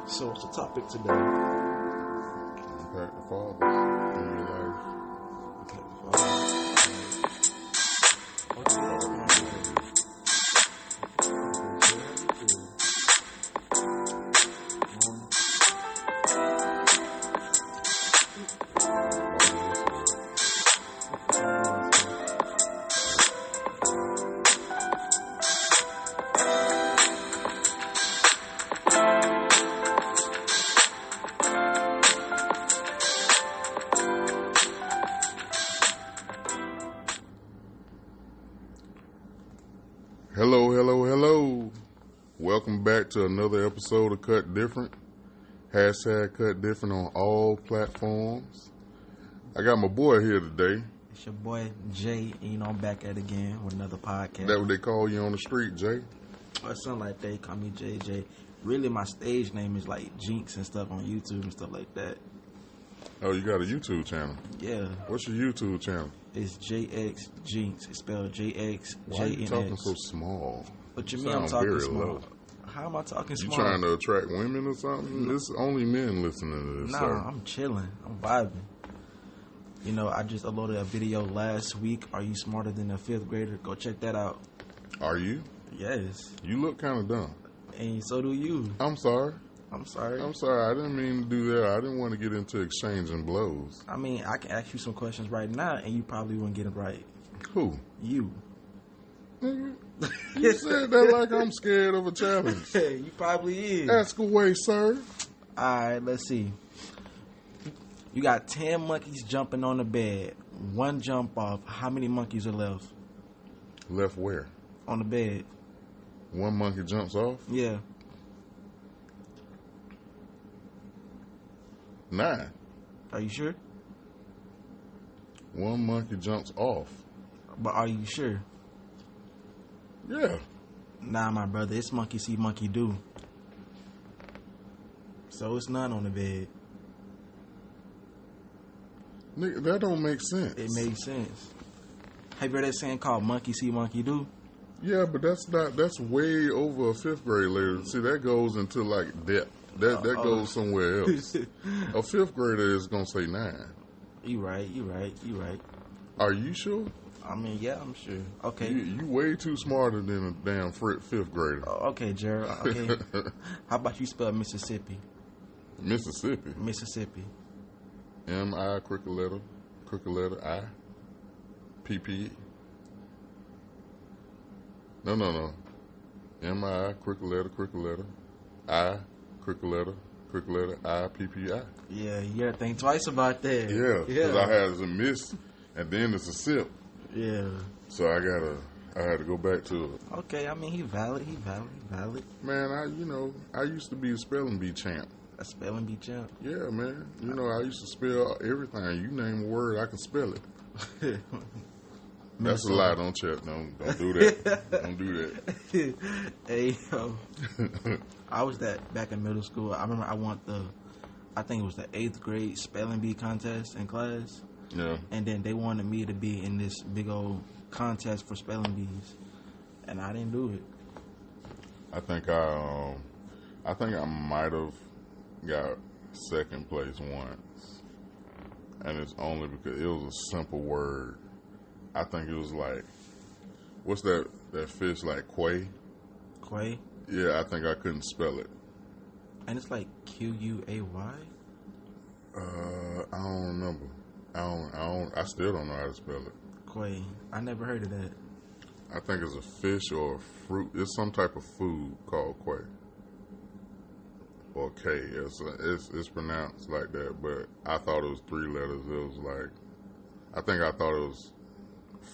So what's the topic today? Impact the fathers in your life. Impact the fathers. What's the Hello. Welcome back to another episode of Cut Different. Hashtag Cut Different on all platforms. I got my boy here today. It's your boy Jay, and I'm back at it again with another podcast. That what they call you on the street, Jay? Or something like that. They call me JJ. Really, my stage name is like Jinx and stuff on YouTube and stuff like that. Oh, you got a YouTube channel? Yeah. What's your YouTube channel? It's JX Jinx. It's spelled JX. Why are you talking so small? What you mean I'm talking small? Low. How am I talking small? You trying to attract women or something? It's only men listening to this. Nah, sir. I'm chilling. I'm vibing. You know, I just uploaded a video last week. Are you smarter than a fifth grader? Go check that out. Are you? Yes. You look kind of dumb. And so do you. I'm sorry. I'm sorry. I didn't mean to do that. I didn't want to get into exchanging blows. I mean, I can ask you some questions right now, and you probably wouldn't get it right. Who? You. You said that like I'm scared of a challenge. You probably is. Ask away, sir. All right, let's see. You got 10 monkeys jumping on the bed. One jump off. How many monkeys are left? Left where? On the bed. One monkey jumps off? Yeah. 9. Are you sure? One monkey jumps off. But are you sure? Yeah. Nah, my brother. It's monkey see, monkey do. So it's none on the bed. Nigga, that don't make sense. It makes sense. Have you heard that saying called monkey see, monkey do? Yeah, but that's way over a fifth grade later. See, that goes into like depth. That goes somewhere else. A fifth grader is going to say 9. You right. Are you sure? I mean, yeah, I'm sure. Okay. You way too smarter than a damn fifth grader. Okay, Jared. Okay. How about you spell Mississippi? Mississippi. M-I, crooked letter, I, P-P. No. M-I, crooked letter, I, crooked letter, I, P-P-I. Yeah, you gotta think twice about that. Yeah, because I had a miss, and then it's a sip. Yeah. So I had to go back to it. Okay, I mean, he valid. Man, I used to be a spelling bee champ. A spelling bee champ? Yeah, man. I used to spell everything. You name a word, I can spell it. That's a lie. Don't check. Don't do that. Don't do that. Hey, I was back in middle school. I remember I think it was the 8th grade spelling bee contest in class. Yeah. And then they wanted me to be in this big old contest for spelling bees, and I didn't do it. I think I might have got second place once, and it's only because it was a simple word. I think it was like, what's that fish like, quay? Quay? Yeah, I think I couldn't spell it. And it's like Q-U-A-Y? I don't remember. I still don't know how to spell it. Quay. I never heard of that. I think it's a fish or a fruit. It's some type of food called quay. Or K. It's pronounced like that, but I thought it was 3 letters. It was like, I thought it was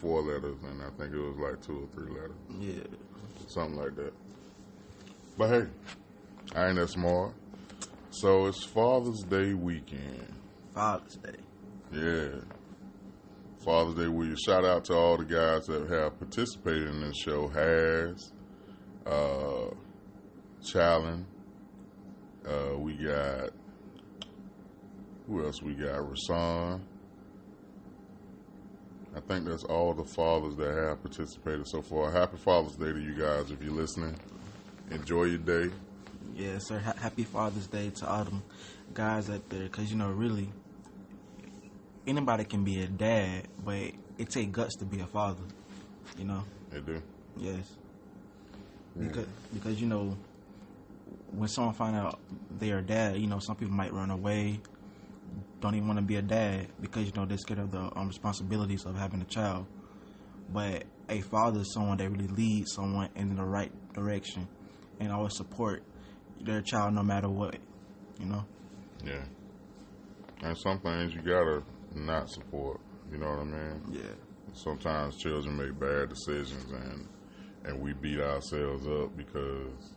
4 letters, and I think it was like 2 or 3 letters. Yeah. Something like that. But hey, I ain't that smart. So it's Father's Day weekend. Father's Day. Yeah. Father's Day weekend. Shout out to all the guys that have participated in this show. Harris, Challen. We got, who else we got? Rasan. I think that's all the fathers that have participated so far. Happy Father's Day to you guys if you're listening. Enjoy your day. Yeah, sir. Happy Father's Day to all them guys out there, because really, anybody can be a dad, but it take guts to be a father. You know. They do. Yes. Because when someone find out they are a dad, some people might run away, don't even want to be a dad because they're scared of the responsibilities of having a child. But a father is someone that really leads someone in the right direction and always support their child no matter what. Yeah. And some things you gotta not support. You know what I mean? Yeah. Sometimes children make bad decisions and we beat ourselves up because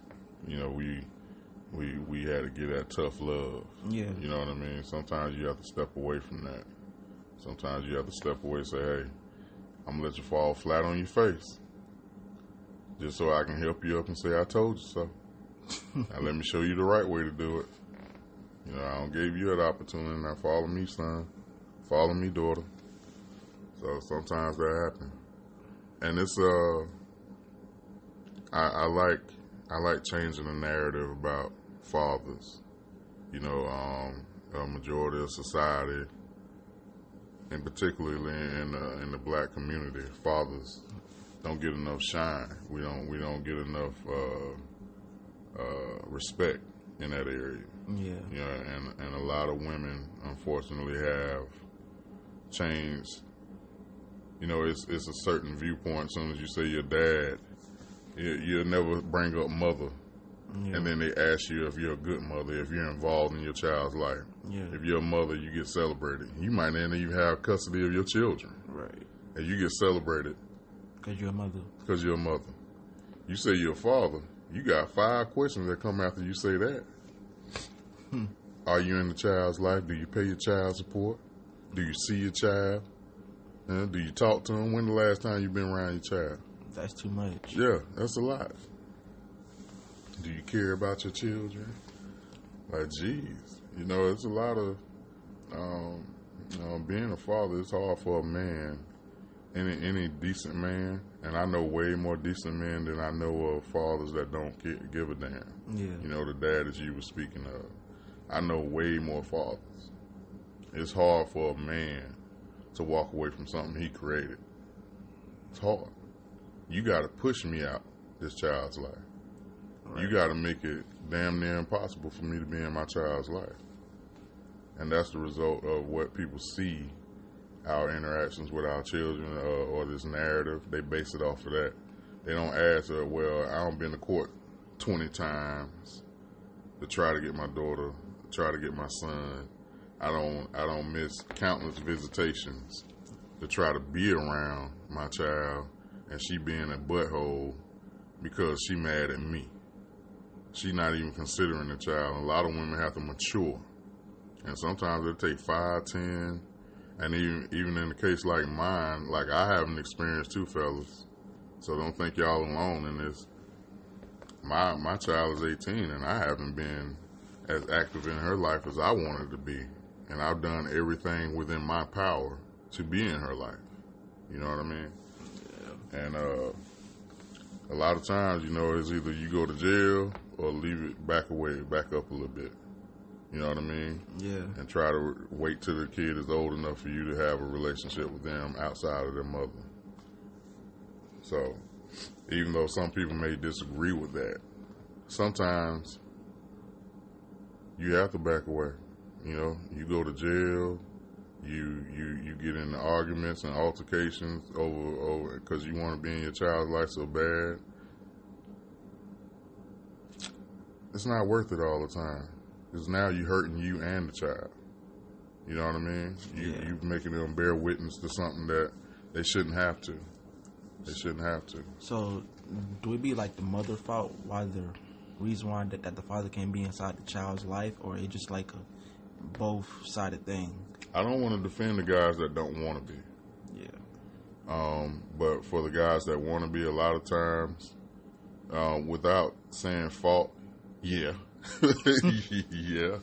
we had to get that tough love. Yeah. You know what I mean? Sometimes you have to step away from that. Sometimes you have to step away and say, hey, I'm going to let you fall flat on your face just so I can help you up and say, I told you so. Now let me show you the right way to do it. I don't give you that opportunity. Now follow me, son. Follow me, daughter. So sometimes that happens. And it's, I like changing the narrative about fathers. A majority of society, and particularly in the black community, fathers don't get enough shine. We don't get enough respect in that area. Yeah. And a lot of women unfortunately have changed. It's a certain viewpoint. As soon as you say your dad, you'll never bring up mother. Yeah. And then they ask you if you're a good mother, if you're involved in your child's life. Yeah. If you're a mother, you get celebrated. You might not even have custody of your children. Right. And you get celebrated. Because you're a mother. Because you're a mother. You say you're a father, you got 5 questions that come after you say that. Are you in the child's life? Do you pay your child support? Do you see your child? Do you talk to him? When the last time you've been around your child? That's too much. Yeah, that's a lot. Do you care about your children? Like, geez. It's a lot of, being a father, it's hard for a man, any decent man, and I know way more decent men than I know of fathers that don't give a damn. Yeah. The dad that you were speaking of. I know way more fathers. It's hard for a man to walk away from something he created. It's hard. You got to push me out this child's life. Right. You got to make it damn near impossible for me to be in my child's life. And that's the result of what people see our interactions with our children or this narrative. They base it off of that. They don't ask, well, I don't been to court 20 times to try to get my daughter, try to get my son. I don't miss countless visitations to try to be around my child, and she being a butthole because she mad at me. She not even considering the child. A lot of women have to mature, and sometimes it take 5, 10, and even in a case like mine, like I haven't experienced too, fellas. So don't think y'all alone in this. My child is 18, and I haven't been as active in her life as I wanted to be. And I've done everything within my power to be in her life. You know what I mean? Yeah. And a lot of times, it's either you go to jail or leave it back up a little bit. You know what I mean? Yeah. And try to wait till the kid is old enough for you to have a relationship with them outside of their mother. So, even though some people may disagree with that, sometimes you have to back away. You go to jail, you get into arguments and altercations over because you want to be in your child's life so bad. It's not worth it all the time, because now you're hurting you and the child. You know what I mean? You're making them bear witness to something that they shouldn't have to. They shouldn't have to. So, do it be like the mother fault? Why the reason why that the father can't be inside the child's life, or it just like a both-sided thing? I don't want to defend the guys that don't want to be. Yeah. But for the guys that want to be, a lot of times, without saying fault, yeah. Yeah.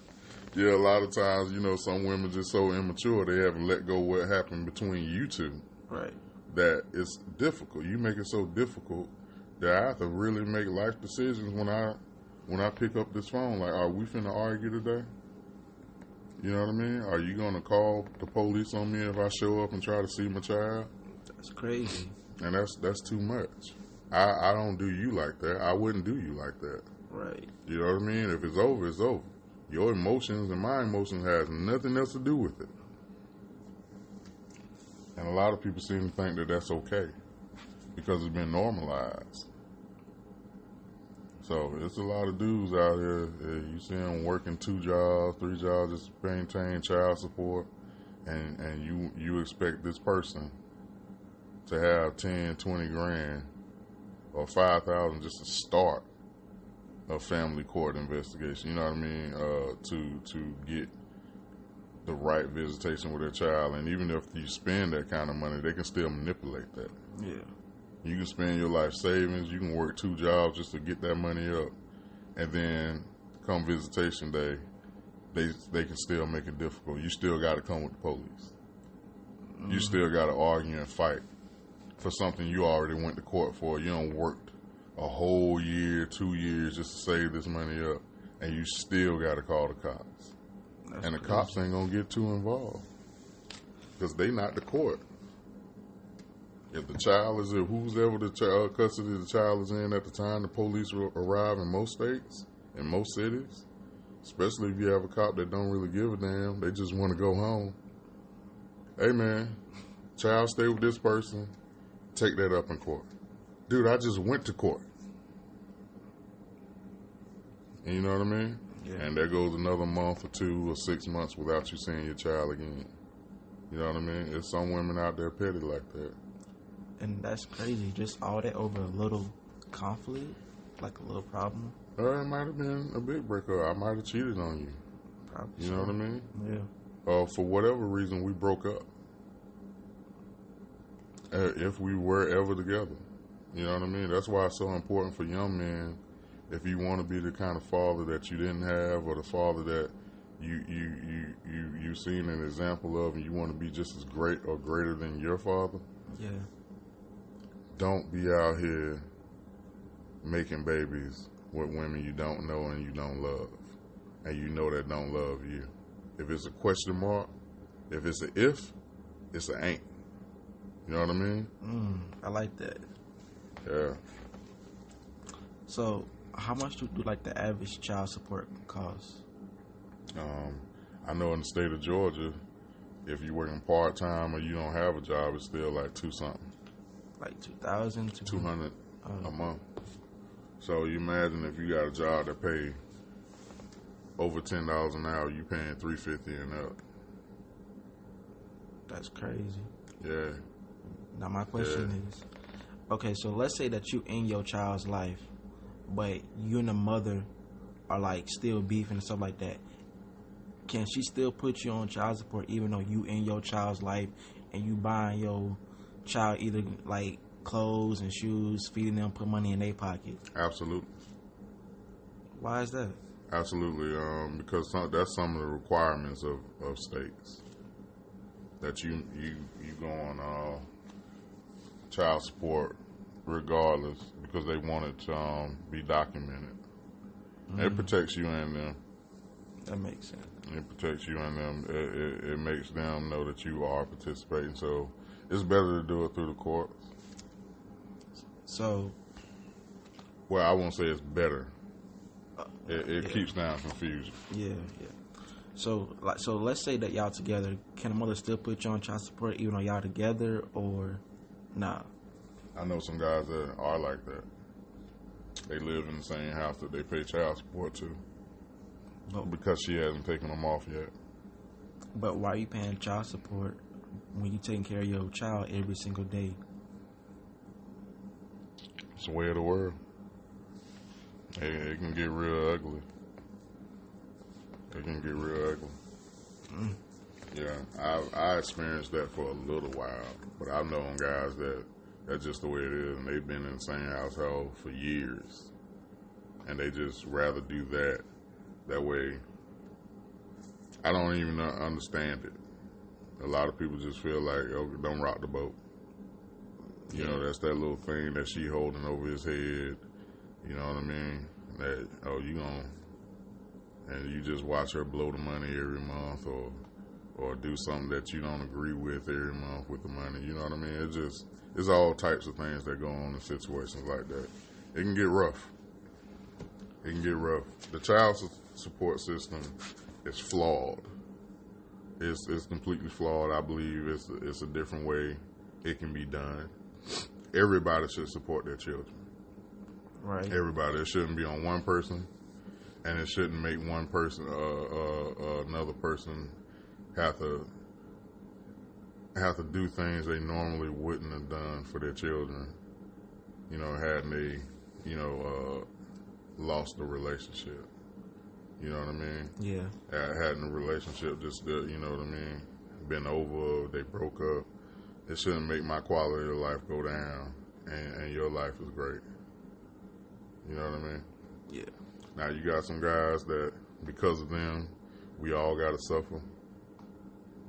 Yeah, a lot of times, some women just so immature, they haven't let go what happened between you two. Right. That it's difficult. You make it so difficult that I have to really make life decisions when when I pick up this phone, like, are we finna argue today? You know what I mean? Are you gonna call the police on me if I show up and try to see my child? That's crazy. And that's too much. I don't do you like that. I wouldn't do you like that. Right. You know what I mean? If it's over, it's over. Your emotions and my emotions has nothing else to do with it. And a lot of people seem to think that that's okay because it's been normalized. So it's a lot of dudes out here. You see them working 2 jobs, 3 jobs just to maintain child support, and you expect this person to have 10, 20 grand or 5,000 just to start a family court investigation. You know what I mean? To get the right visitation with their child, and even if you spend that kind of money, they can still manipulate that. Yeah. You can spend your life savings. You can work 2 jobs just to get that money up, and then come visitation day, they can still make it difficult. You still got to come with the police. You still got to argue and fight for something you already went to court for. You don't worked a whole year, 2 years just to save this money up, and you still got to call the cops. That's and the crazy. cops ain't gonna get too involved because they not the court. If the child is in, who's ever the custody the child is in at the time the police arrive in most states, in most cities, especially if you have a cop that don't really give a damn, they just want to go home. Hey man, child stay with this person, take that up in court. Dude, I just went to court. And you know what I mean? Yeah. And there goes another month or 2 or 6 months without you seeing your child again. You know what I mean? There's some women out there petty like that. And that's crazy. Just all that over a little conflict, like a little problem. It might have been a big breakup. I might have cheated on you. Probably. You know what I mean? Yeah. For whatever reason, we broke up. If we were ever together. You know what I mean? That's why it's so important for young men, if you want to be the kind of father that you didn't have, or the father that you've seen an example of, and you want to be just as great or greater than your father. Yeah. Don't be out here making babies with women you don't know and you don't love, and you know that don't love you. If it's a question mark, if it's an if, it's an ain't. You know what I mean? I like that. Yeah. So, how much do like the average child support cost? I know in the state of Georgia, if you're working part time or you don't have a job, it's still like $2 Like 2,000, $200 a month. So you imagine if you got a job that pay over $10 an hour, you paying $350 and up. That's crazy. Yeah. Now my question is, okay, so let's say that you in your child's life, but you and the mother are like still beefing and stuff like that. Can she still put you on child support even though you in your child's life and you buying your child either like clothes and shoes, feeding them, put money in their pocket? Absolutely. Why is that? Absolutely. Because that's some of the requirements of states, that you go on child support regardless, because they want it to be documented. It protects you and them. That makes sense. It protects you and them. It makes them know that you are participating. So it's better to do it through the courts. So, well, I won't say it's better. It keeps down confusion. Yeah. So let's say that y'all together. Can a mother still put you on child support even though y'all together, or nah? I know some guys that are like that. They live in the same house that they pay child support to, because she hasn't taken them off yet. But why are you paying child support when you taking care of your child every single day? It's the way of the world. It can get real ugly. It can get real ugly. Yeah, I experienced that for a little while, but I've known guys that that's just the way it is, and they've been in the same household for years, and they just rather do that. That way, I don't even understand it. A lot of people just feel like, oh, don't rock the boat. You know, that's that little thing that she holding over his head. You know what I mean? that, oh, you gonna, and you just watch her blow the money every month, or do something that you don't agree with every month with the money. You know what I mean? It's all types of things that go on in situations like that. It can get rough. It can get rough. The child support system is flawed. It's completely flawed. I believe it's a different way it can be done. Everybody should support their children. Right. Everybody. It shouldn't be on one person, and it shouldn't make one person, another person, have to do things they normally wouldn't have done for their children. You know, hadn't they, lost the relationship. You know what I mean? Yeah. Hadn't the relationship just, you know what I mean, been over, they broke up. It shouldn't make my quality of life go down, and your life is great. You know what I mean? Yeah. Now, you got some guys that, because of them, we all got to suffer.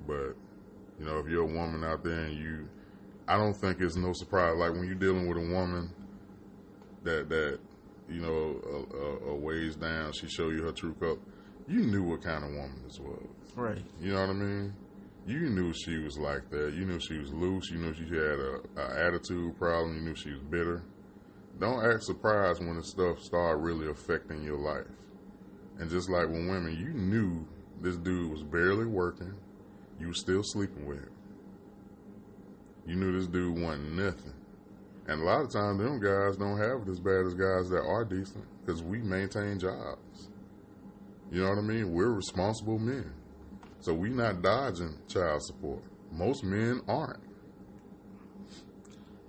But, if you're a woman out there and I don't think it's no surprise. Like, when you're dealing with a woman that a ways down, she show you her true color, you knew what kind of woman this was. Right. You know what I mean? You knew she was like that. You knew she was loose. You knew she had a attitude problem. You knew she was bitter. Don't act surprised when the stuff start really affecting your life. And just like with women, you knew this dude was barely working. You was still sleeping with him. You knew this dude wasn't nothing. And a lot of times, them guys don't have it as bad as guys that are decent because we maintain jobs. You know what I mean? We're responsible men. So we not dodging child support. Most men aren't.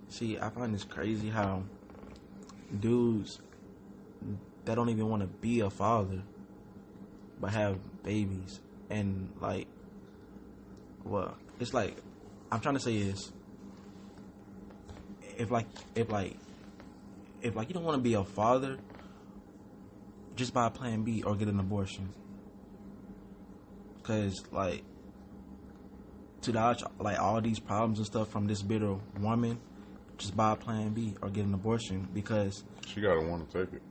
See, I find this crazy how dudes that don't even want to be a father but have babies, and it's like, I'm trying to say is, if you don't want to be a father, just buy a Plan B or get an abortion. Cause to dodge all these problems and stuff from this bitter woman, just buy a Plan B or get an abortion, because she gotta want to take it.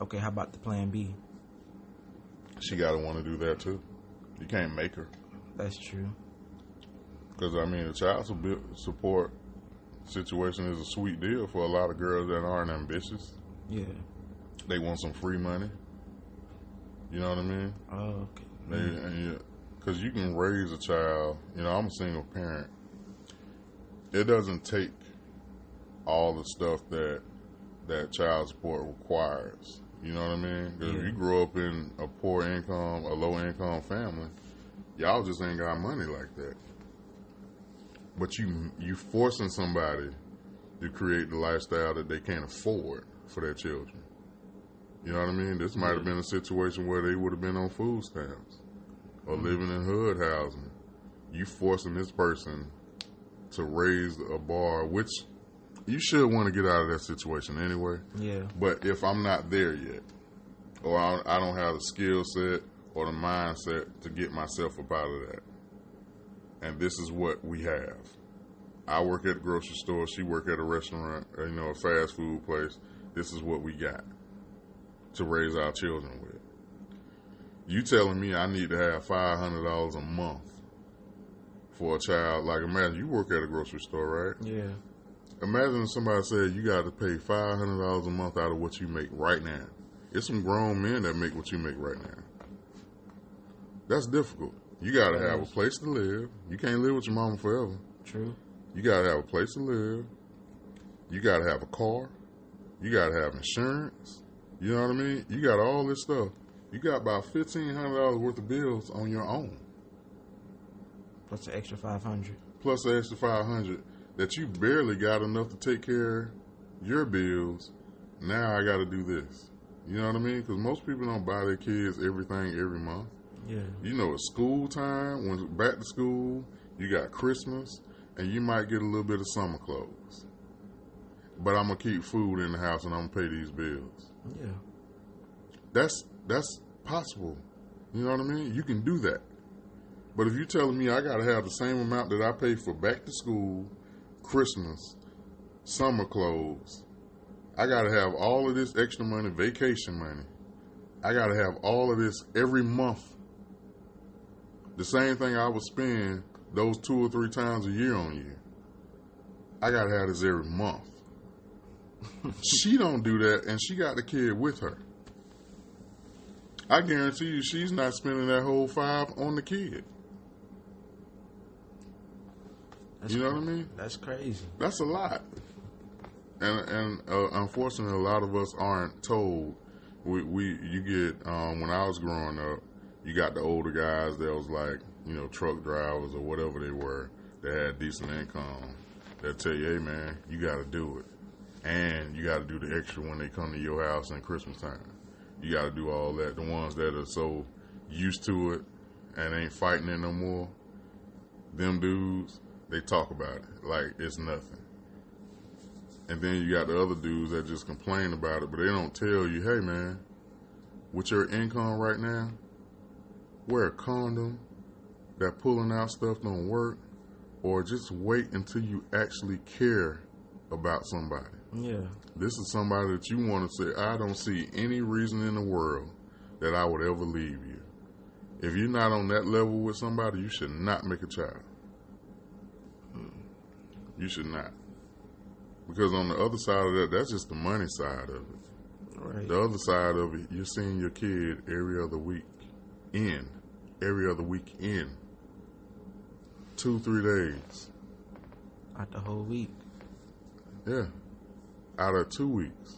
Okay, how about the Plan B? She gotta want to do that too. You can't make her. That's true. Because the child support situation is a sweet deal for a lot of girls that aren't ambitious. Yeah. They want some free money. You know what I mean? Oh, okay. Because you can raise a child. I'm a single parent. It doesn't take all the stuff that child support requires. You know what I mean? Because if you grow up in a a low income family, y'all just ain't got money like that. But you forcing somebody to create the lifestyle that they can't afford for their children. You know what I mean? This might have been a situation where they would have been on food stamps or living in hood housing. You forcing this person to raise a bar, which you should want to get out of that situation anyway. Yeah. But if I'm not there yet, or I don't have the skill set or the mindset to get myself up out of that, and this is what we have. I work at a grocery store. She work at a restaurant, a fast food place. This is what we got to raise our children with. You telling me I need to have $500 a month for a child? Like, imagine you work at a grocery store, right? Yeah. Imagine if somebody said you got to pay $500 a month out of what you make right now. It's some grown men that make what you make right now. That's difficult. You got to have a place to live. You can't live with your mama forever. True. You got to have a place to live. You got to have a car. You got to have insurance. You know what I mean? You got all this stuff. You got about $1,500 worth of bills on your own. Plus the extra $500. Plus the extra $500 that you barely got enough to take care of your bills. Now I got to do this. You know what I mean? Because most people don't buy their kids everything every month. Yeah. It's school time, when back to school, you got Christmas, and you might get a little bit of summer clothes. But I'm going to keep food in the house and I'm going to pay these bills. Yeah. That's possible. You know what I mean? You can do that. But if you're telling me I got to have the same amount that I pay for back to school, Christmas, summer clothes, I got to have all of this extra money, vacation money. I got to have all of this every month. The same thing I would spend those 2 or 3 times a year on you. I got to have this every month. She don't do that, and she got the kid with her. I guarantee you she's not spending that whole $5 on the kid. You know what I mean? That's crazy. That's a lot. And unfortunately, a lot of us aren't told. You get, when I was growing up, you got the older guys that was like, truck drivers or whatever they were that had decent income. They'll tell you, hey, man, you got to do it. And you got to do the extra when they come to your house in Christmas time. You got to do all that. The ones that are so used to it and ain't fighting it no more, them dudes, they talk about it like it's nothing. And then you got the other dudes that just complain about it, but they don't tell you, hey, man, with your income right now, wear a condom. That pulling out stuff don't work. Or just wait until you actually care about somebody. Yeah. This is somebody that you want to say, I don't see any reason in the world that I would ever leave you. If you're not on that level with somebody, you should not make a child. You should not. Because on the other side of that, that's just the money side of it. Right. The other side of it, you're seeing your kid every other week in. 2-3 days. Out the whole week. Yeah. Out of 2 weeks.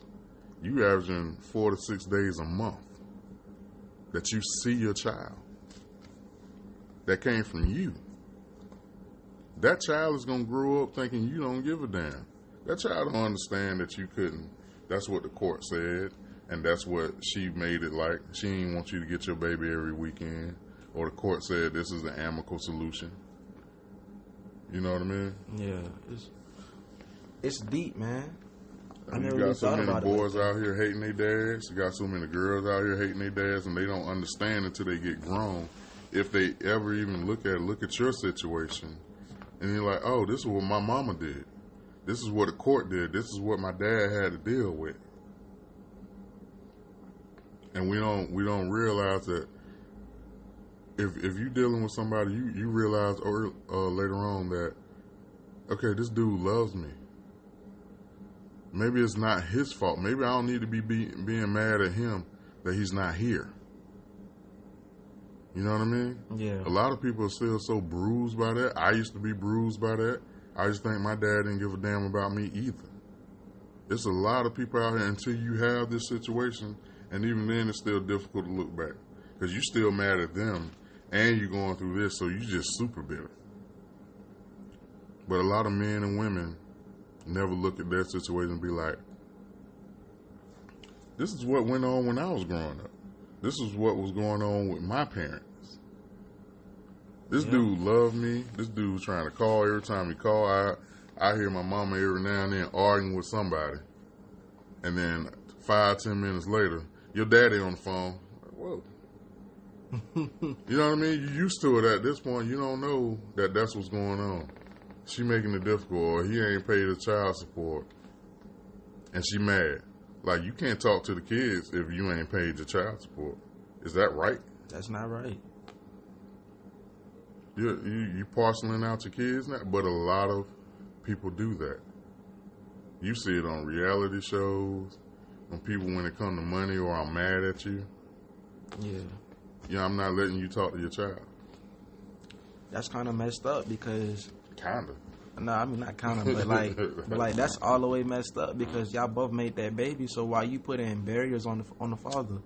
You averaging 4 to 6 days a month that you see your child. That came from you. That child is going to grow up thinking you don't give a damn. That child don't understand that you couldn't. That's what the court said, and that's what she made it like. She didn't want you to get your baby every weekend. Or the court said this is an amicable solution. You know what I mean? Yeah. It's deep, man. I You never got really so thought many about boys it like out here hating their dads. You got so many girls out here hating their dads, and they don't understand until they get grown. If they ever even look at your situation, and you're like, oh, this is what my mama did. This is what the court did. This is what my dad had to deal with. And we don't realize that if you're dealing with somebody, you realize later on that, okay, this dude loves me. Maybe it's not his fault. Maybe I don't need to be being mad at him that he's not here. You know what I mean? Yeah. A lot of people are still so bruised by that. I used to be bruised by that. I just think my dad didn't give a damn about me either. There's a lot of people out here until you have this situation, and even then it's still difficult to look back because you're still mad at them and you're going through this, so you just super bitter. But a lot of men and women never look at their situation and be like, this is what went on when I was growing up. This is what was going on with my parents. This dude loved me. This dude was trying to call every time he called. I hear my mama every now and then arguing with somebody. And then 5-10 minutes later, your daddy on the phone. Like, whoa. You know what I mean? You're used to it at this point. You don't know that that's what's going on. She making it difficult, or he ain't paid his child support. And she mad. Like, you can't talk to the kids if you ain't paid your child support. Is that right? That's not right. You parceling out your kids now? But a lot of people do that. You see it on reality shows, when people, when it comes to money or I'm mad at you. Yeah. Yeah, I'm not letting you talk to your child. That's kind of messed up because... Kinda. No, I mean not kind of, but like that's all the way messed up because y'all both made that baby. So why you putting barriers on the father?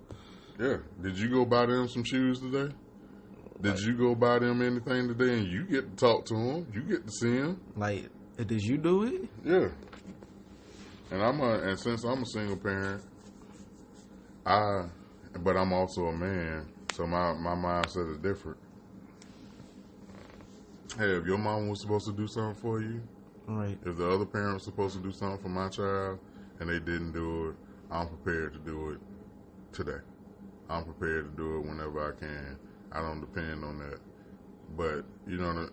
Yeah. Did you go buy them some shoes today? Did you go buy them anything today? And you get to talk to them. You get to see them. Like, did you do it? Yeah. And since I'm a single parent, but I'm also a man, so my mindset is different. Hey, if your mom was supposed to do something for you, right? If the other parent was supposed to do something for my child and they didn't do it, I'm prepared to do it today. I'm prepared to do it whenever I can. I don't depend on that. But, you know,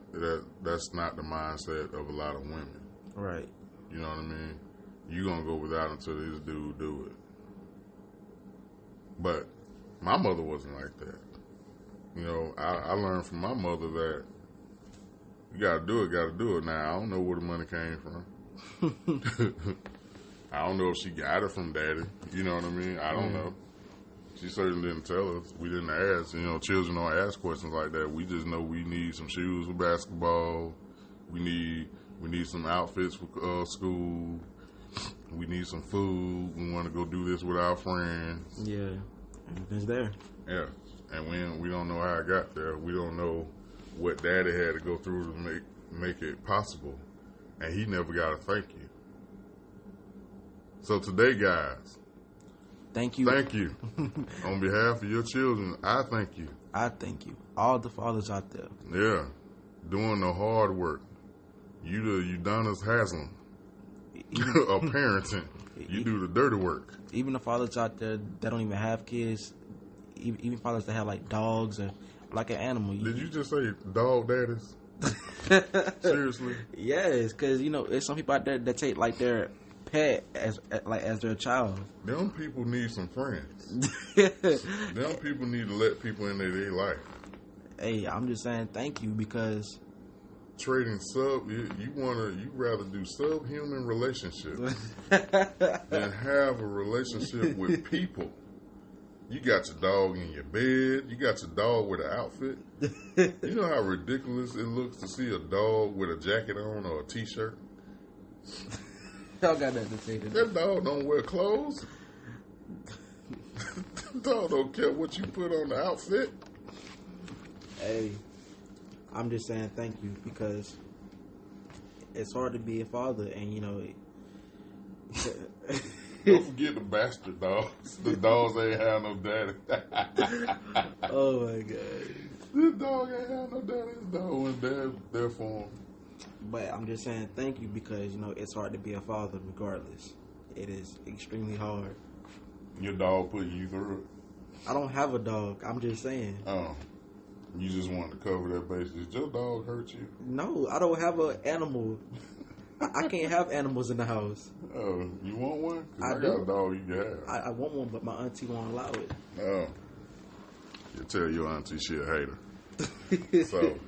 that's not the mindset of a lot of women. Right. You know what I mean? You gonna go without until this dude do it. But my mother wasn't like that. You know, I learned from my mother that you gotta do it. Now, I don't know where the money came from. I don't know if she got it from daddy. You know what I mean? I don't know. She certainly didn't tell us. We didn't ask. You know, children don't ask questions like that. We just know we need some shoes for basketball. We need some outfits for school. We need some food. We want to go do this with our friends. Yeah, everything's there. Yeah, and we don't know how it got there. We don't know what daddy had to go through to make it possible. And he never got a thank you. So today, guys, thank you. Thank you. On behalf of your children, I thank you. I thank you. All the fathers out there. Yeah, doing the hard work. You Udonis Haslam of parenting. You do the dirty work. Even the fathers out there that don't even have kids, even fathers that have like dogs or like an animal. Did you just say dog daddies? Seriously? Yes, because you know there's some people out there that take like their pet as their child. Them people need some friends. Them people need to let people in their life. Hey, I'm just saying thank you because trading you rather do subhuman relationships than have a relationship with people. You got your dog in your bed. You got your dog with an outfit. You know how ridiculous it looks to see a dog with a jacket on or a t-shirt? Y'all got nothing to say to that. Dog don't wear clothes. Dog don't care what you put on the outfit. Hey, I'm just saying thank you because it's hard to be a father, and you know. Don't forget the bastard dogs. The dogs ain't have no daddy. Oh my god. This dog ain't have no daddy. This dog was there for him. But I'm just saying thank you because, you know, it's hard to be a father regardless. It is extremely hard. Your dog putting you through it? I don't have a dog. I'm just saying. Oh. You just wanted to cover that base. Did your dog hurt you? No, I don't have an animal. I can't have animals in the house. Oh, you want one? I do. got a dog you can have. I want one, but my auntie won't allow it. Oh. You tell your auntie she a hater. So,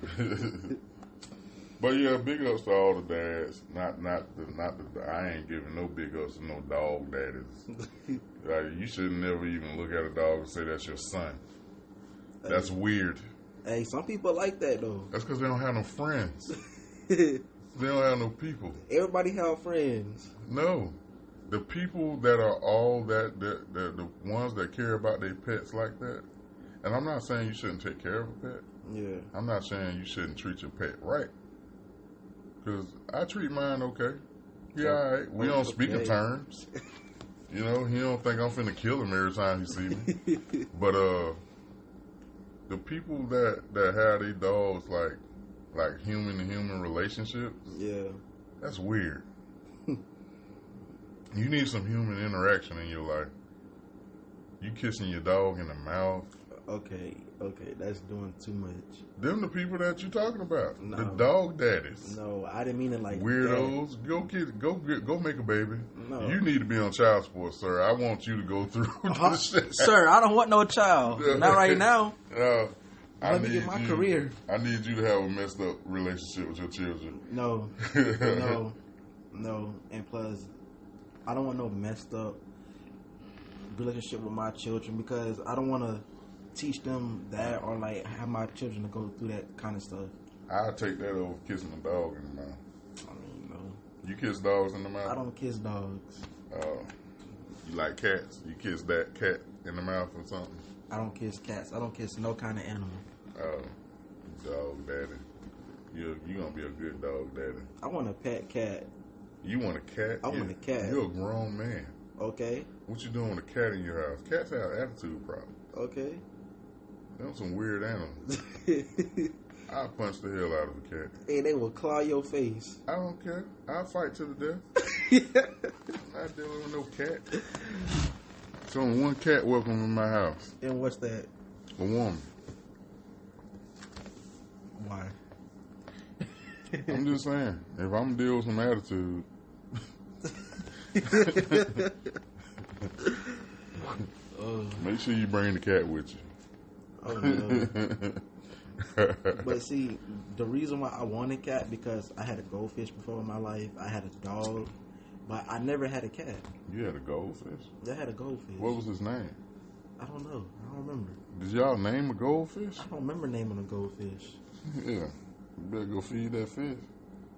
but yeah, big ups to all the dads. I ain't giving no big ups to no dog daddies. You should never even look at a dog and say that's your son. That's weird. Hey, some people like that though. That's because they don't have no friends. They don't have no people. Everybody have friends. No. The people that are all the ones that care about their pets like that. And I'm not saying you shouldn't take care of a pet. Yeah. I'm not saying you shouldn't treat your pet right. Because I treat mine okay. Yeah, all right. We don't speak in terms. You know, he don't think I'm finna kill him every time he see me. But the people that have these dogs like human to human relationships, yeah, that's weird. You need some human interaction in your life. You kissing your dog in the mouth. Okay, that's doing too much. Them the people that you talking about. No. The dog daddies. No, I didn't mean it like weirdos. That. Go make a baby. No. You need to be on child support, sir. I want you to go through this shit. Sir, I don't want no child. Not right now. Let me get my career. I need you to have a messed up relationship with your children. No. No. And plus, I don't want no messed up relationship with my children because I don't want to teach them that or like have my children to go through that kind of stuff. I'll take that over kissing a dog in the mouth. I mean, no. You kiss dogs in the mouth? I don't kiss dogs. You like cats? You kiss that cat in the mouth or something? I don't kiss cats. I don't kiss no kind of animal. Dog daddy. You're gonna be a good dog daddy. I want a pet cat. You want a cat? I want a cat. You're a grown man. Okay. What you doing with a cat in your house? Cats have attitude problems. Okay. Them some weird animals. I'll punch the hell out of a cat. Hey, they will claw your face. I don't care. I'll fight to the death. I'm not dealing with no cat. So one cat welcome in my house. And what's that? A woman. Why? I'm just saying, if I'm dealing with some attitude, Make sure you bring the cat with you. Oh no. But see, the reason why I wanted a cat because I had a goldfish before in my life. I had a dog, but I never had a cat. You had a goldfish? I had a goldfish. What was his name? I don't know. I don't remember. Did y'all name a goldfish? I don't remember naming a goldfish. Yeah. You better go feed that fish.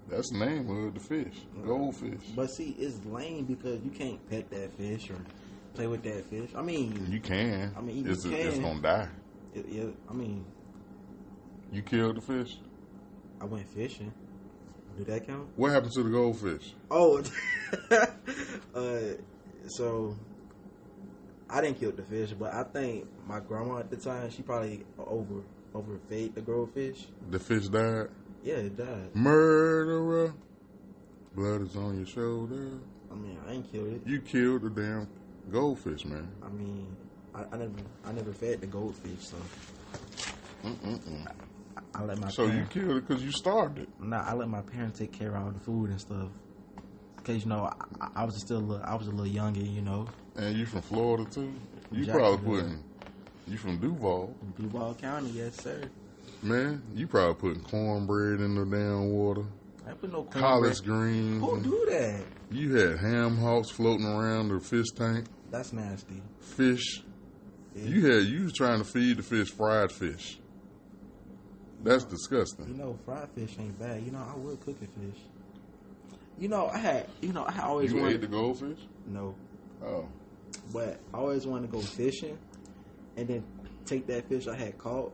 That's the name of the fish. Goldfish. But see, it's lame because you can't pet that fish or play with that fish. I mean... You can. I mean, it's can. It's going to die. I mean... You killed the fish? I went fishing. Do that count? What happened to the goldfish? Oh, so I didn't kill the fish, but I think my grandma at the time, she probably overfed the goldfish. The fish died? Yeah, it died. Murderer. Blood is on your shoulder. I mean, I ain't killed it. You killed the damn goldfish, man. I mean, I never fed the goldfish, so. I let my So parents, you killed it because you starved it. Nah, I let my parents take care of all the food and stuff. Cause I was a little younger, And you from Florida too? You you from Duval. Duval County, yes sir. Man, you probably putting cornbread in the damn water. I put no cornbread. Collard greens. Who do that? You had ham hocks floating around the fish tank. That's nasty. Fish. Yeah. You was trying to feed the fish fried fish. That's disgusting. Fried fish ain't bad. I would cook a fish. I always You wanted... ate the goldfish? No. Oh. But I always wanted to go fishing and then take that fish I had caught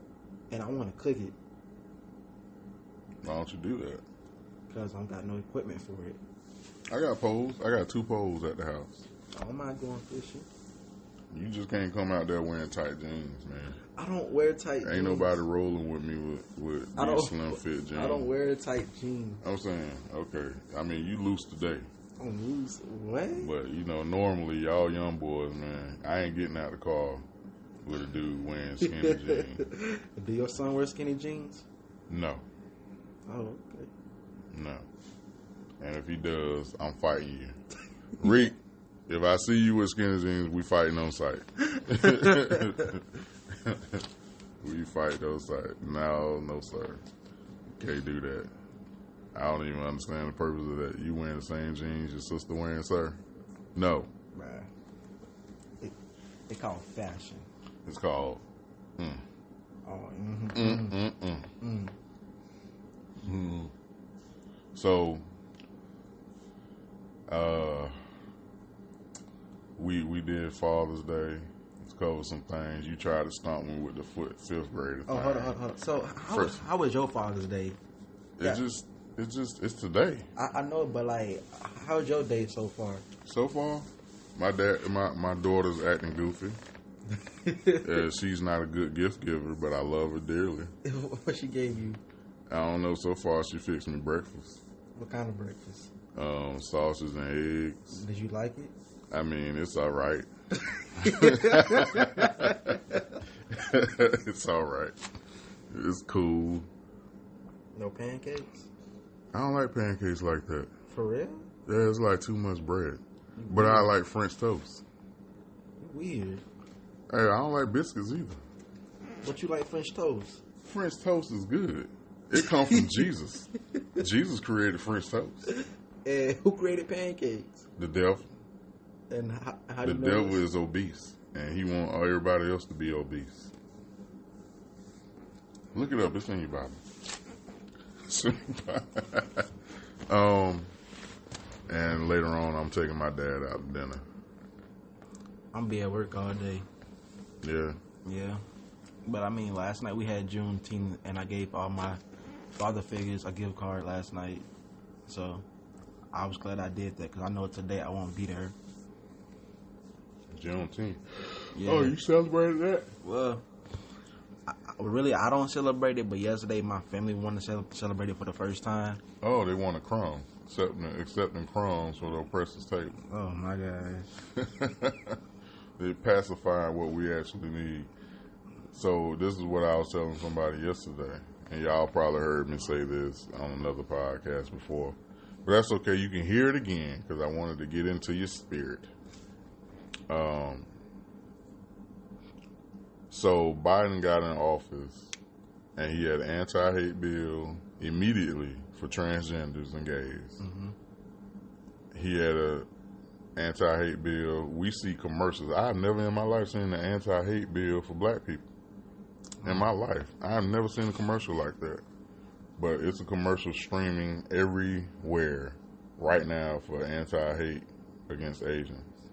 and I want to cook it. Why don't you do that? Because I don't got no equipment for it. I got poles. I got 2 poles at the house. I don't mind going fishing. You just can't come out there wearing tight jeans, man. I don't wear tight jeans. Ain't nobody rolling with me with these slim fit jeans. I don't wear tight jeans. I'm saying, okay. I mean, you loose today. I'm loose? What? But, normally, y'all young boys, man, I ain't getting out the car with a dude wearing skinny jeans. Do your son wear skinny jeans? No. Oh, okay. No. And if he does, I'm fighting you. Reek, if I see you with skinny jeans, we fighting on sight. We fight on sight. No, sir. Can't do that. I don't even understand the purpose of that. You wearing the same jeans your sister wearing, sir? No. Bruh. It's called fashion. It's called. So, we did Father's Day. Let's cover some things. You tried to stump me with the 5th grader thing. Oh, hold on. So, how was your Father's Day? It's today. I know, but how's your day so far? So far, my daughter's acting goofy. She's not a good gift giver, but I love her dearly. What she gave you? I don't know. So far, she fixed me breakfast. What kind of breakfast? Sausage and eggs. Did you like it? I mean, it's all right. It's all right. It's cool. No pancakes? I don't like pancakes like that. For real? Yeah, it's like too much bread. But I like French toast. Weird. Hey, I don't like biscuits either. But you like French toast? French toast is good. It comes from Jesus. Jesus created French toast. And who created pancakes? The devil. And how do the you know devil this? is obese, and he wants everybody else to be obese. Look it up. It's in your Bible. And later on, I'm taking my dad out to dinner. I'm be at work all day. Yeah. Yeah. But I mean, last night we had Juneteeth, and I gave all my father figures a gift card last night. So I was glad I did that because I know today I won't be there. Juneteeth. Yeah. Oh, you celebrated that? Well, I don't celebrate it, but yesterday my family wanted to celebrate it for the first time. Oh, they want a crumb. Accepting crumbs for the oppressor's table. Oh, my gosh. They pacify what we actually need. So this is what I was telling somebody yesterday, and y'all probably heard me say this on another podcast before. But that's okay. You can hear it again because I wanted to get into your spirit. So Biden got in office, and he had an anti-hate bill immediately for transgenders and gays. Mm-hmm. He had a anti-hate bill. We see commercials. I've never in my life seen an anti-hate bill for black people. In my life, I've never seen a commercial like that. But it's a commercial streaming everywhere right now for anti-hate against Asians.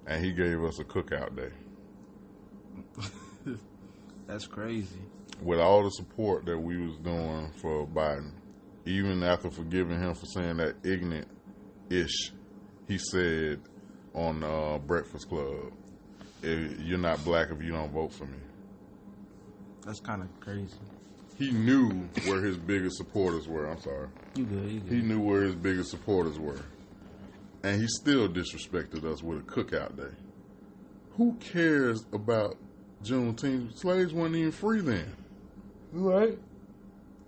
And he gave us a cookout day. That's crazy. With all the support that we was doing for Biden, even after forgiving him for saying that ignorant-ish, he said on Breakfast Club, "You're not black if you don't vote for me." That's kind of crazy. He knew where his biggest supporters were. I'm sorry. You good. He knew where his biggest supporters were. And he still disrespected us with a cookout day. Who cares about Juneteenth? Slaves weren't even free then. Right?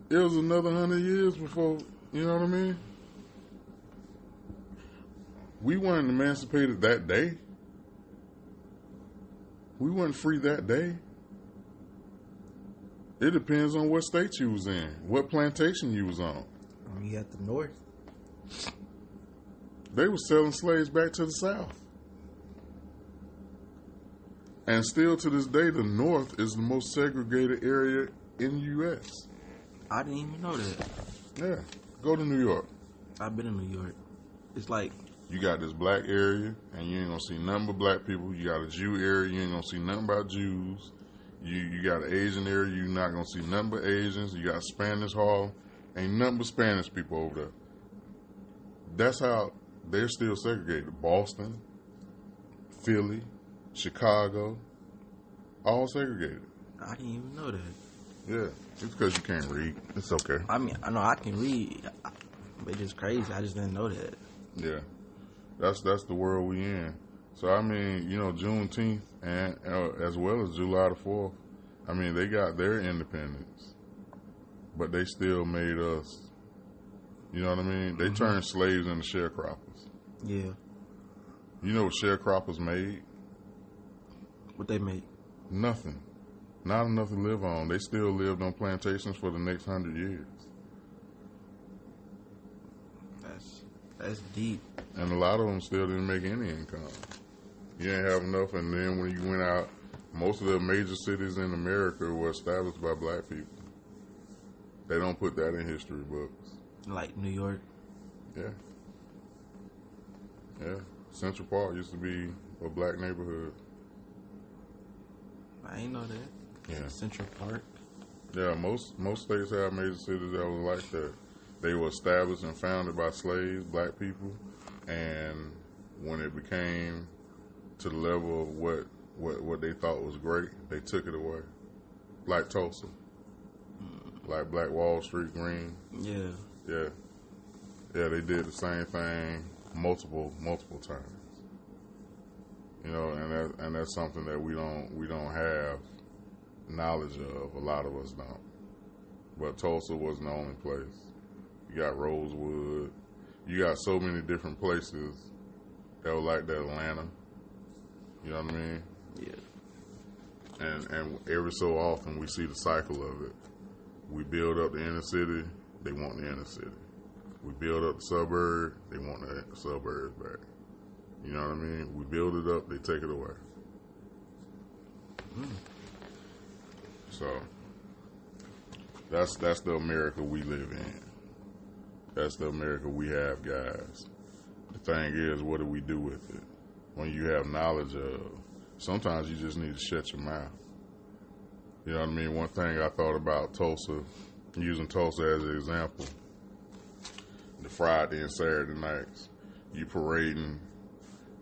It was another 100 years before, you know what I mean? We weren't emancipated that day. We weren't free that day. It depends on what state you was in, what plantation you was on. You at the north. They were selling slaves back to the South. And still to this day, the North is the most segregated area in the U.S. I didn't even know that. Yeah. Go to New York. I've been in New York. It's like... You got this black area, and you ain't going to see nothing but black people. You got a Jew area, you ain't going to see nothing about Jews. You got an Asian area, you're not going to see nothing but Asians. You got Spanish Hall, ain't nothing but Spanish people over there. That's how they're still segregated. Boston, Philly, Chicago, all segregated. I didn't even know that. Yeah, it's because you can't read. It's okay. I mean, I know I can read, but it's just crazy. I just didn't know that. Yeah, that's the world we in. So, I mean, you know, Juneteenth and as well as July the 4th, I mean, they got their independence, but they still made us, you know what I mean? They turned slaves into sharecroppers. Yeah. You know what sharecroppers made? What they make? Nothing. Not enough to live on. They still lived on plantations for the next 100 years. That's deep. And a lot of them still didn't make any income. You didn't have enough, and then when you went out, most of the major cities in America were established by black people. They don't put that in history books. Like New York? Yeah. Yeah. Central Park used to be a black neighborhood. I ain't know that. Yeah. Central Park? Yeah, most states have major cities that were like that. They were established and founded by slaves, black people, and when it became to the level of what they thought was great, they took it away. Like Tulsa. Like Black Wall Street, Green. Yeah. Yeah. Yeah, they did the same thing multiple times. You know, and that's something that we don't have knowledge of. A lot of us don't. But Tulsa wasn't the only place. You got Rosewood. You got so many different places that were like that Atlanta. You know what I mean? Yeah. And every so often we see the cycle of it. We build up the inner city, they want the inner city. We build up the suburb, they want the suburbs back. You know what I mean? We build it up, they take it away. So that's the America we live in. That's the America we have, guys. The thing is, what do we do with it? When you have knowledge of, sometimes you just need to shut your mouth. You know what I mean? One thing I thought about Tulsa, using Tulsa as an example, the Friday and Saturday nights, you parading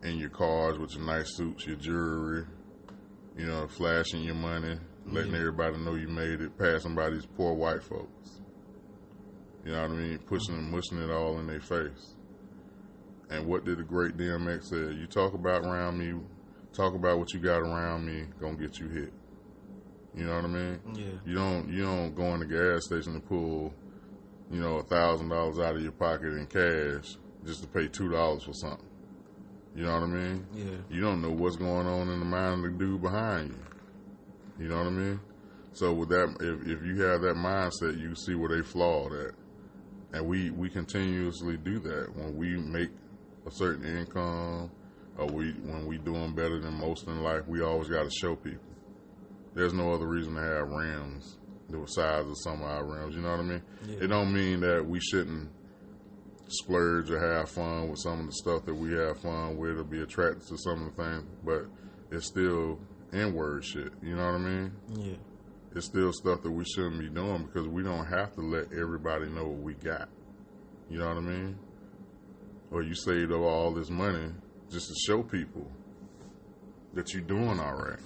in your cars with your nice suits, your jewelry, you know, flashing your money, letting everybody know you made it, passing by these poor white folks. You know what I mean? Pushing and mushing it all in their face. And what did the great DMX say? You talk about around me, talk about what you got around me, gonna get you hit. You know what I mean? Yeah. You don't go in the gas station and pull $1,000 out of your pocket in cash just to pay $2 for something. You know what I mean? Yeah. You don't know what's going on in the mind of the dude behind you. You know what I mean? So with that, if you have that mindset, you see where they flawed at. And we continuously do that. When we make a certain income, or when we doing better than most in life, we always got to show people. There's no other reason to have rims the size of some of our rims. You know what I mean? Yeah. It don't mean that we shouldn't splurge or have fun with some of the stuff that we have fun with, or be attracted to some of the things, but it's still N-word shit. You know what I mean? Yeah. It's still stuff that we shouldn't be doing, because we don't have to let everybody know what we got. You know what I mean? Or you saved up all this money just to show people that you're doing all right.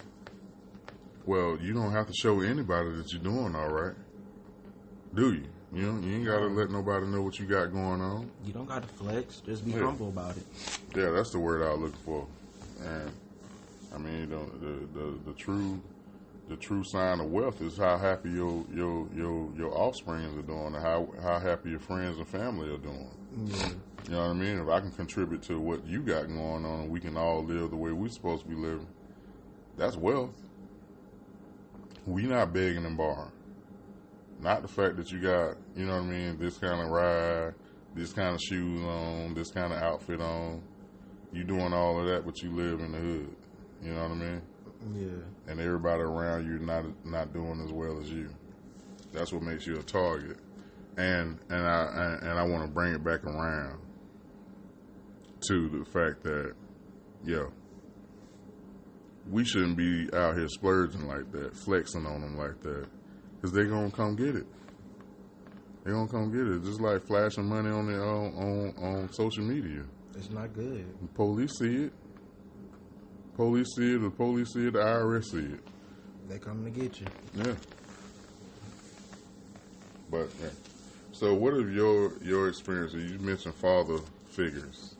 Well, you don't have to show anybody that you're doing all right, do you? You ain't got to let nobody know what you got going on. You don't got to flex. Just be humble about it. Yeah, that's the word I was looking for. And I mean, the true sign of wealth is how happy your offsprings are doing, and how happy your friends and family are doing. Yeah. You know what I mean? If I can contribute to what you got going on, and we can all live the way we're supposed to be living, that's wealth. We not begging and borrowing. Not the fact that you got, you know what I mean, this kind of ride, this kind of shoes on, this kind of outfit on. You doing all of that, but you live in the hood. You know what I mean? Yeah. And everybody around you not doing as well as you. That's what makes you a target. And I want to bring it back around to the fact that, we shouldn't be out here splurging like that, flexing on them like that, because they're going to come get it. They're going to come get it. Just like flashing money on their on social media. It's not good. The police see it. Police see it, the police see it, the IRS see it. They coming to get you. Yeah. But, yeah. So what are your experiences? You mentioned father figures.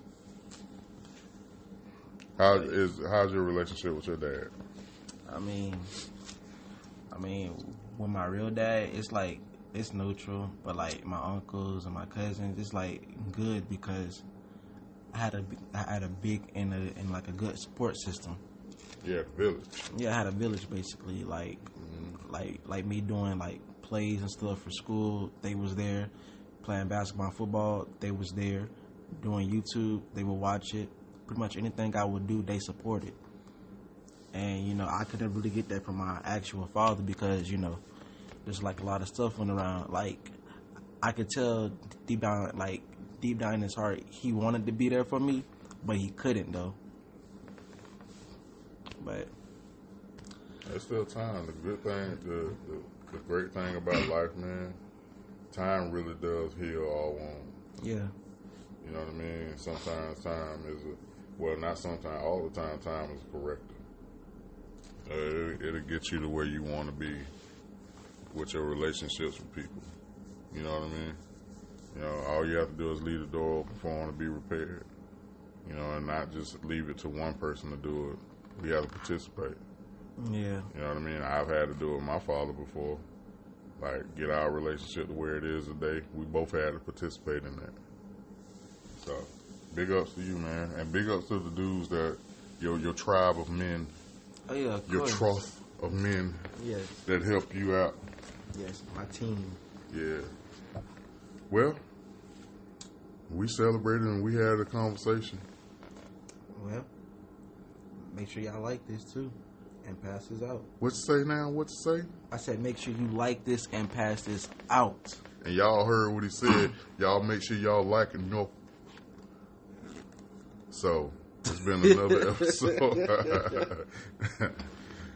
How's your relationship with your dad? I mean, with my real dad, it's like, it's neutral, but like my uncles and my cousins, it's like good, because I had a big and like a good support system. Yeah, village. Yeah, I had a village basically. Like, like me doing like plays and stuff for school, they was there. Playing basketball and football, they was there. Doing YouTube, they would watch it. Pretty much anything I would do, they supported. And I couldn't really get that from my actual father, because there's like a lot of stuff went around. Like, I could tell deep down in his heart, he wanted to be there for me, but he couldn't though. But there's still time. The good thing, the great thing about life, man, time really does heal all wounds. Yeah. You know what I mean? Sometimes time is not sometimes, all the time, time is a corrector. It'll get you to where you want to be with your relationships with people. You know what I mean? All you have to do is leave the door open for them to be repaired. And not just leave it to one person to do it. We have to participate. Yeah. You know what I mean? I've had to do it with my father before. Like, get our relationship to where it is today. We both had to participate in that. So, big ups to you, man. And big ups to the dudes that, your tribe of men. Oh, yeah, of your course. trough of men. Yes. That help you out. Yes, my team. Yeah. Well, we celebrated and we had a conversation. Well, make sure y'all like this too, and pass this out. What you say now? What you say? I said make sure you like this and pass this out. And y'all heard what he said. Y'all make sure y'all like and know. So, it's been another episode.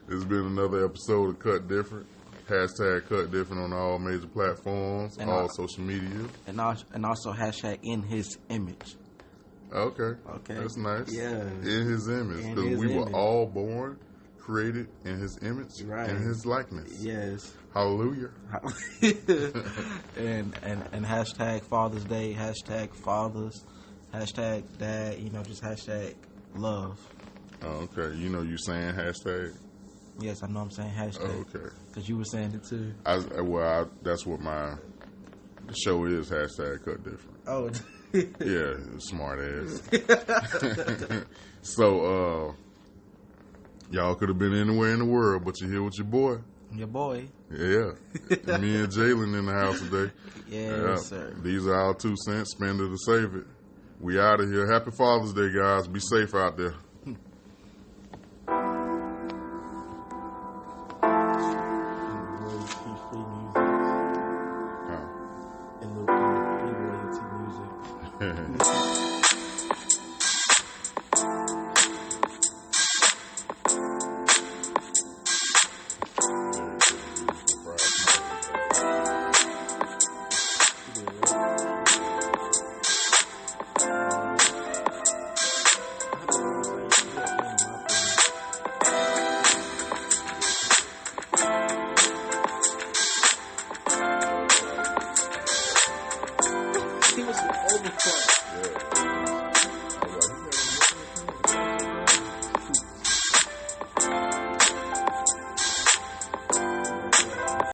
It's been another episode of Cut Different. Hashtag Cut Different on all major platforms, and all social media. And also hashtag in his image. Okay. That's nice. Yeah. In his image. Because we were all born, created in his image, right, in his likeness. Yes. Hallelujah. and hashtag Father's Day, hashtag fathers, hashtag dad, just hashtag love. Oh, okay. You saying hashtag? Yes, I know I'm saying hashtag. Oh, okay. Because you were saying it too. That's what The show is hashtag cut different. Oh, Yeah, smart ass. So, y'all could have been anywhere in the world, but you're here with your boy. your boy. Yeah. Me and Jalen in the house today. Yes, sir. These are our 2 cents. Spend it or save it. We out of here. Happy Father's Day, guys. Be safe out there. In the free royalty music.